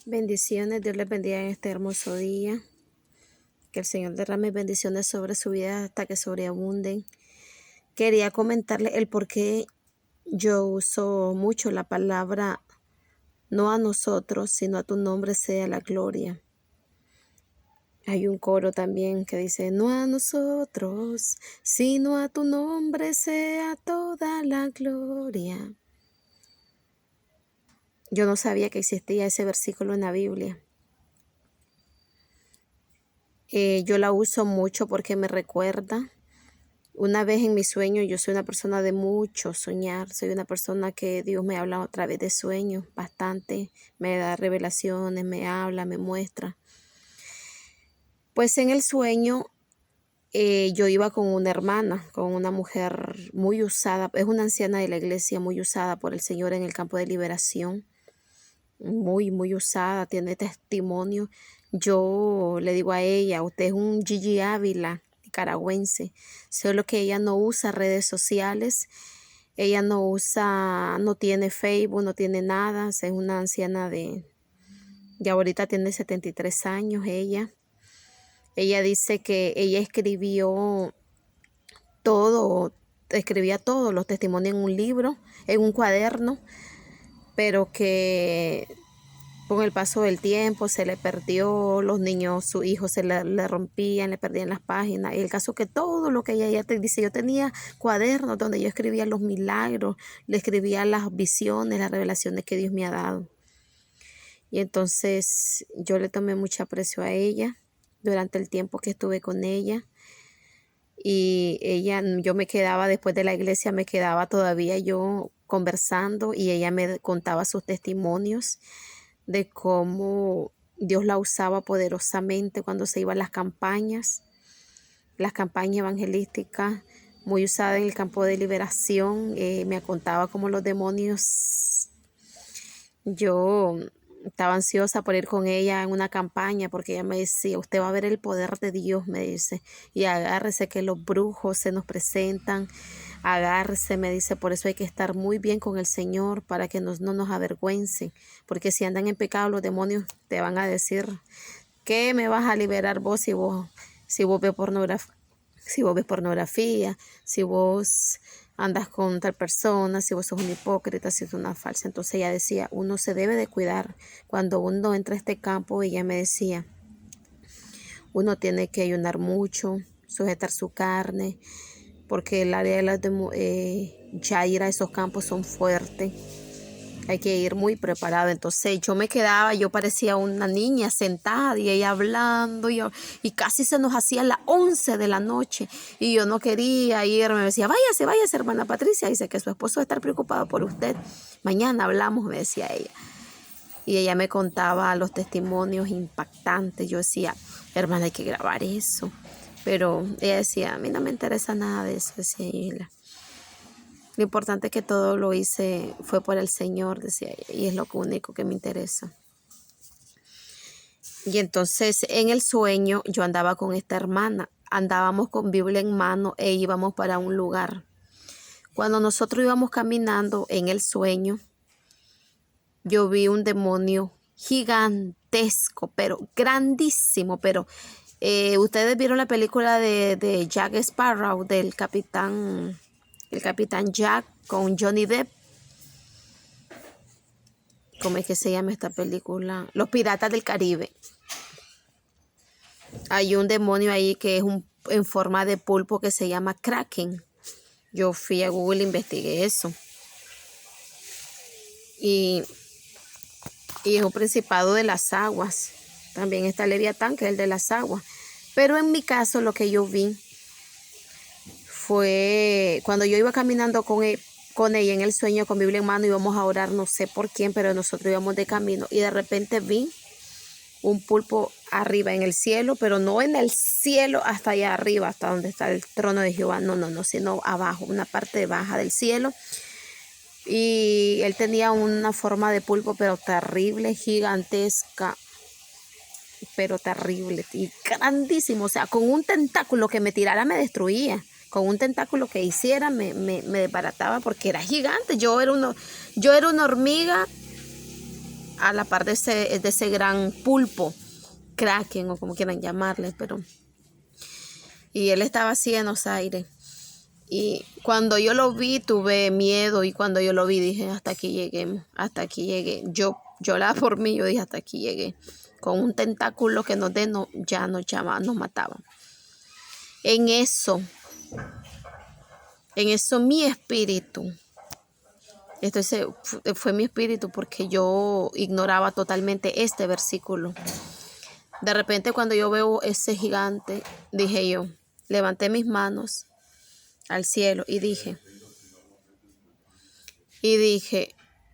Bendiciones, Dios les bendiga en este hermoso día. Que el Señor derrame bendiciones sobre su vida hasta que sobreabunden. Quería comentarles el por qué yo uso mucho la palabra no a nosotros, sino a tu nombre sea la gloria. Hay un coro también que dice, no a nosotros, sino a tu nombre sea toda la gloria. Yo no sabía que existía ese versículo en la Biblia. Yo la uso mucho porque me recuerda. Una vez en mi sueño, yo soy una persona de mucho soñar, soy una persona que Dios me habla a través de sueños bastante, me da revelaciones, me habla, me muestra. Pues en el sueño yo iba con una hermana, con una mujer muy usada, es una anciana de la iglesia muy usada por el Señor en el campo de liberación, muy usada, tiene testimonio. Yo le digo a ella, usted es un Gigi Ávila, nicaragüense, solo que ella no usa redes sociales, ella no tiene Facebook, no tiene nada, es una anciana ya ahorita tiene 73 años ella. Ella dice que ella escribía todos los testimonios en un libro, en un cuaderno, pero que con el paso del tiempo se le perdió, los niños, sus hijos le rompían, le perdían las páginas. Y el caso que todo lo que ella te dice, yo tenía cuadernos donde yo escribía los milagros, le escribía las visiones, las revelaciones que Dios me ha dado. Y entonces yo le tomé mucho aprecio a ella durante el tiempo que estuve con ella. Y yo me quedaba después de la iglesia, me quedaba todavía yo conversando y ella me contaba sus testimonios de cómo Dios la usaba poderosamente cuando se iban las campañas evangelísticas, muy usada en el campo de liberación. Me contaba cómo los demonios, yo estaba ansiosa por ir con ella en una campaña porque ella me decía, usted va a ver el poder de Dios, me dice, y agárrese que los brujos se nos presentan, agárrese, me dice, por eso hay que estar muy bien con el Señor para que no nos avergüencen, porque si andan en pecado los demonios te van a decir, ¿qué me vas a liberar vos si vos ves pornografía? Si vos andas con tal persona, si vos sos un hipócrita, si sos una falsa. Entonces ella decía, uno se debe de cuidar. Cuando uno entra a este campo, ella me decía, uno tiene que ayunar mucho, sujetar su carne, porque el área ya ir a esos campos son fuertes. Hay que ir muy preparado. Entonces yo parecía una niña sentada y ella hablando y casi se nos hacía las 11 de la noche y yo no quería irme. Me decía, váyase hermana Patricia, dice que su esposo va a estar preocupado por usted. Mañana hablamos, me decía ella. Y ella me contaba los testimonios impactantes. Yo decía, hermana, hay que grabar eso. Pero ella decía, a mí no me interesa nada de eso, decía ella. Lo importante es que todo lo hice fue por el Señor, decía ella, y es lo único que me interesa. Y entonces en el sueño yo andaba con esta hermana, andábamos con Biblia en mano e íbamos para un lugar. Cuando nosotros íbamos caminando en el sueño, yo vi un demonio gigantesco, pero grandísimo, pero ustedes vieron la película de Jack Sparrow, el capitán Jack con Johnny Depp. ¿Cómo es que se llama esta película? Los Piratas del Caribe. Hay un demonio ahí que es en forma de pulpo que se llama Kraken. Yo fui a Google e investigué eso. Y es un principado de las aguas. También está Leviatán, que es el de las aguas. Pero en mi caso lo que yo vi fue cuando yo iba caminando con ella en el sueño con Biblia en mano, íbamos a orar, no sé por quién, pero nosotros íbamos de camino y de repente vi un pulpo arriba en el cielo, pero no en el cielo hasta allá arriba, hasta donde está el trono de Jehová, no, sino abajo, una parte baja del cielo. Y él tenía una forma de pulpo, pero terrible, gigantesca, pero terrible y grandísimo. O sea, con un tentáculo que me tirara me destruía. Con un tentáculo que hiciera me desbarataba porque era gigante. Yo era una hormiga a la par de ese gran pulpo, kraken o como quieran llamarle, y él estaba así en los aires. Y cuando yo lo vi tuve miedo, y cuando yo lo vi dije, hasta aquí llegué, hasta aquí llegué. Yo lloraba por mí, yo dije, hasta aquí llegué. Con un tentáculo que nos dé, ya nos mataba. En eso mi espíritu, fue mi espíritu, porque yo ignoraba totalmente este versículo. De repente cuando yo veo ese gigante, dije yo, levanté mis manos al cielo y dije,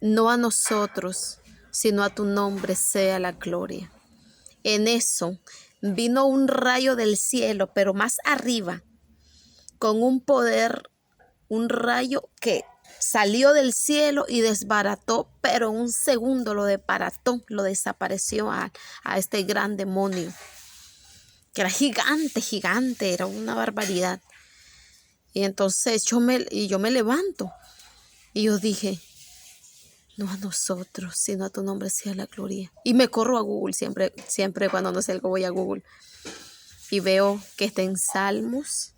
no a nosotros, sino a tu nombre sea la gloria. En eso vino un rayo del cielo, pero más arriba, con un poder, un rayo que salió del cielo y desbarató, pero en un segundo lo desbarató, lo desapareció a este gran demonio, que era gigante, era una barbaridad. Y entonces yo me levanto y yo dije, no a nosotros, sino a tu nombre sea la gloria. Y me corro a Google, siempre cuando no sé algo voy a Google. Y veo que está en Salmos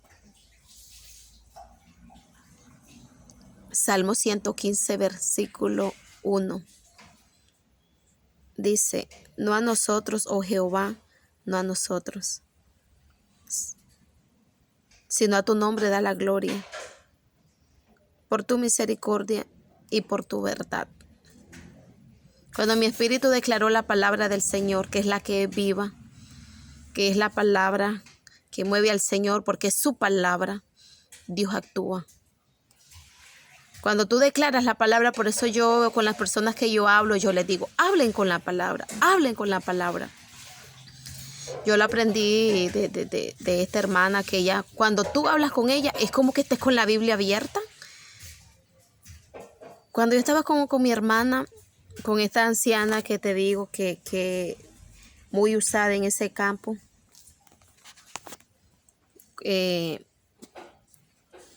115, versículo 1. Dice, no a nosotros, oh Jehová, no a nosotros, sino a tu nombre da la gloria, por tu misericordia y por tu verdad. Cuando mi espíritu declaró la palabra del Señor, que es la que es viva, que es la palabra que mueve al Señor, porque es su palabra, Dios actúa. Cuando tú declaras la palabra, por eso yo con las personas que yo hablo, yo les digo, hablen con la palabra, hablen con la palabra. Yo lo aprendí de esta hermana, que ella, cuando tú hablas con ella, es como que estés con la Biblia abierta. Cuando yo estaba con mi hermana, con esta anciana que te digo que muy usada en ese campo,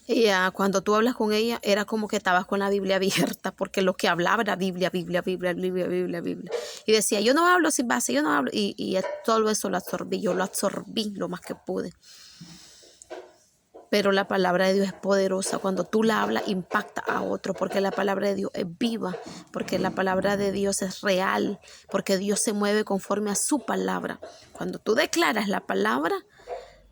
ella, cuando tú hablas con ella, era como que estabas con la Biblia abierta, porque lo que hablaba era Biblia. Y decía, yo no hablo sin base, yo no hablo. Y todo eso lo absorbí, yo lo absorbí lo más que pude. Pero la palabra de Dios es poderosa. Cuando tú la hablas, impacta a otro, porque la palabra de Dios es viva, porque la palabra de Dios es real, porque Dios se mueve conforme a su palabra. Cuando tú declaras la palabra,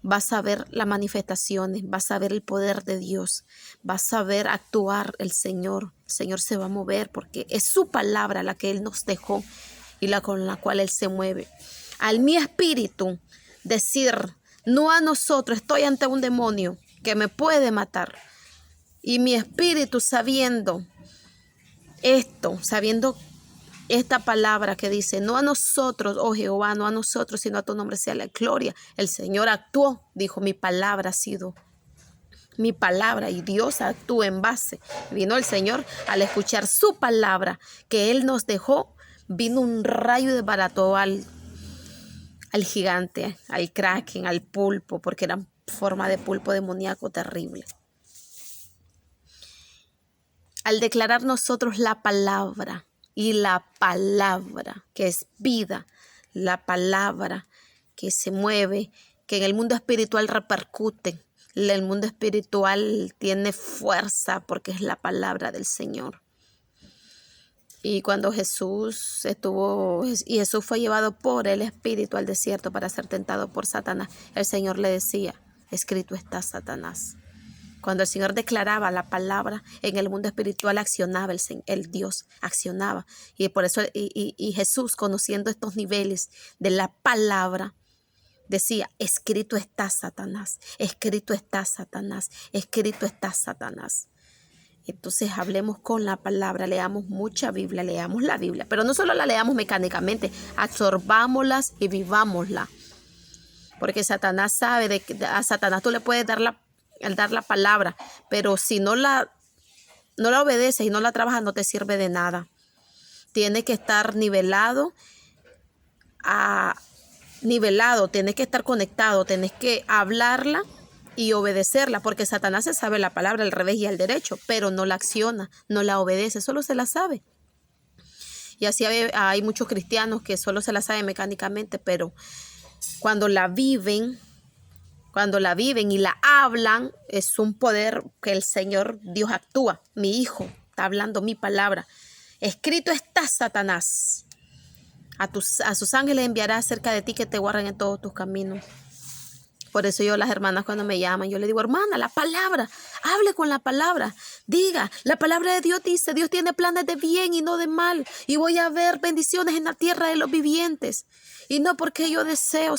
vas a ver las manifestaciones, vas a ver el poder de Dios, vas a ver actuar el Señor. El Señor se va a mover porque es su palabra la que Él nos dejó y con la cual Él se mueve. Al mi espíritu decir, no a nosotros, estoy ante un demonio que me puede matar. Y mi espíritu sabiendo esta palabra que dice, no a nosotros, oh Jehová, no a nosotros, sino a tu nombre sea la gloria. El Señor actuó, dijo, mi palabra ha sido mi palabra, y Dios actúa en base. Vino el Señor al escuchar su palabra que Él nos dejó, vino un rayo y desbarató al gigante, al kraken, al pulpo, porque era forma de pulpo demoníaco terrible. Al declarar nosotros la palabra, y la palabra que es vida, la palabra que se mueve, que en el mundo espiritual repercute, el mundo espiritual tiene fuerza porque es la palabra del Señor. Y cuando Jesús fue llevado por el Espíritu al desierto para ser tentado por Satanás, el Señor le decía, escrito está, Satanás. Cuando el Señor declaraba la palabra, en el mundo espiritual accionaba, el Dios accionaba. Y por eso y Jesús, conociendo estos niveles de la palabra, decía, escrito está, Satanás, escrito está, Satanás, escrito está, Satanás. Entonces hablemos con la palabra, leamos mucha Biblia, leamos la Biblia, pero no solo la leamos mecánicamente, absorbámoslas y vivámosla. Porque Satanás sabe, a Satanás tú le puedes dar la palabra, pero si no la obedeces y no la trabajas, no te sirve de nada. Tiene que estar nivelado, tienes que estar conectado, tienes que hablarla y obedecerla, porque Satanás se sabe la palabra al revés y al derecho, pero no la acciona, no la obedece, solo se la sabe. Y así hay muchos cristianos que solo se la saben mecánicamente, pero cuando la viven y la hablan, es un poder que el Señor Dios actúa. Mi hijo está hablando mi palabra. Escrito está, Satanás. A sus ángeles enviará acerca de ti que te guarden en todos tus caminos. Por eso yo, las hermanas cuando me llaman, yo le digo, hermana, la palabra, hable con la palabra, diga, la palabra de Dios dice, Dios tiene planes de bien y no de mal, y voy a ver bendiciones en la tierra de los vivientes, y no porque yo deseo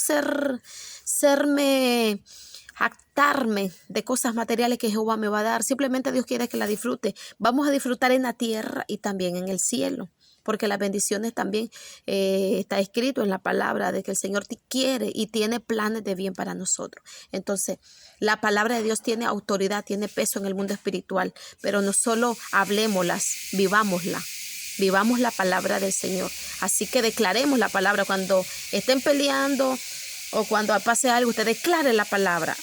jactarme de cosas materiales que Jehová me va a dar, simplemente Dios quiere que la disfrute. Vamos a disfrutar en la tierra y también en el cielo, porque las bendiciones también está escrito en la palabra de que el Señor te quiere y tiene planes de bien para nosotros. Entonces, la palabra de Dios tiene autoridad, tiene peso en el mundo espiritual, pero no solo hablemoslas, vivámosla. Vivamos la palabra del Señor. Así que declaremos la palabra cuando estén peleando o cuando pase algo, usted declare la palabra.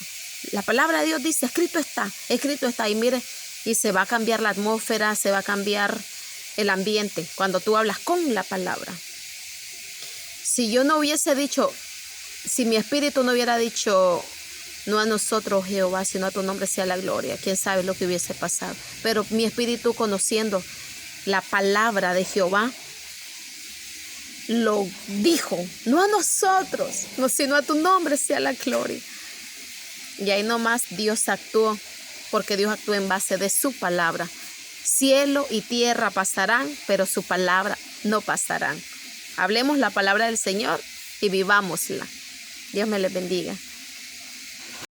La palabra de Dios dice, escrito está. Y mire, y se va a cambiar la atmósfera, se va a cambiar el ambiente cuando tú hablas con la palabra. Si yo no hubiese dicho, si mi espíritu no hubiera dicho, no a nosotros, Jehová, sino a tu nombre sea la gloria, quién sabe lo que hubiese pasado. Pero mi espíritu, conociendo la palabra de Jehová, lo dijo, no a nosotros, no, sino a tu nombre sea la gloria. Y ahí nomás Dios actuó, porque Dios actúa en base de su palabra. Cielo y tierra pasarán, pero su palabra no pasarán. Hablemos la palabra del Señor y vivámosla. Dios me les bendiga.